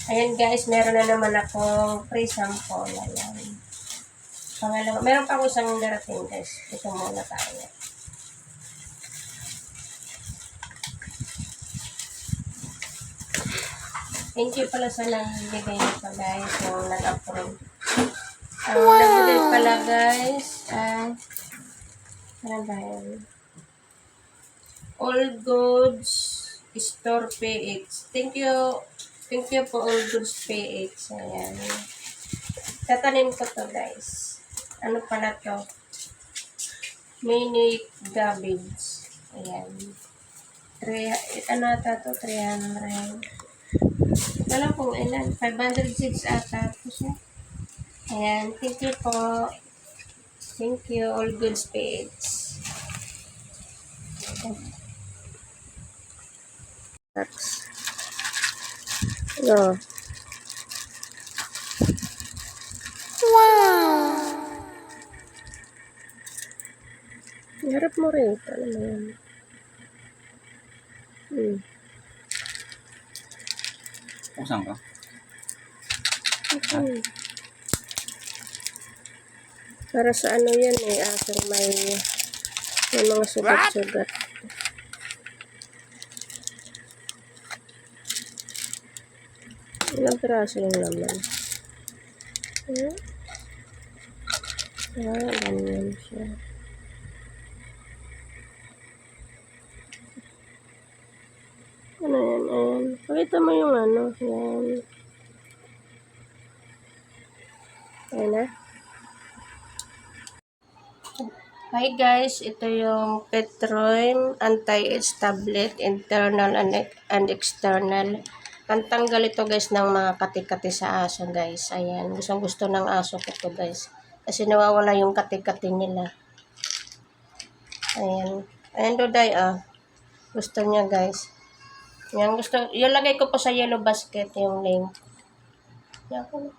Ayan guys, meron na naman akong free sample. Ayan. Pangalawa, meron pa ako isang darating guys. Ito muna tayo. Thank you pala sa nagbigay nito guys, yung nag-approve. Nagbigay pala guys, ano ba yun? All Goods Store PH. Thank you po All Goods PH. Ayan. Tatanim ko to guys. Ano pala to? Mini cabbage. Ayan. Ano ata to? 300. Wala kung ilan. 506 ata po siya. Ayan. Thank you po. Thank you. All Goods PH. No. Wow! Harap mo rin. Ano mo yan? Saan ka? Okay. Para sa ano yan eh. Aking may mga sugat-sugat. Ilang piraso yung laman. Ganyan siya. Ano yan? Ayan. Pakita mo yung ano. Yan. Ayan na. Hi guys, ito yung Petroin Anti-Age Tablet, internal and external. Pantanggal ito guys ng mga kati-kati sa aso guys. Ayan, gusto ng aso ko to guys. Kasi nawawala yung kati-kati nila. Ayan. Ayan Duday Gusto niya guys. Yan, yung lagay ko po sa yellow basket yung link. Yan ko.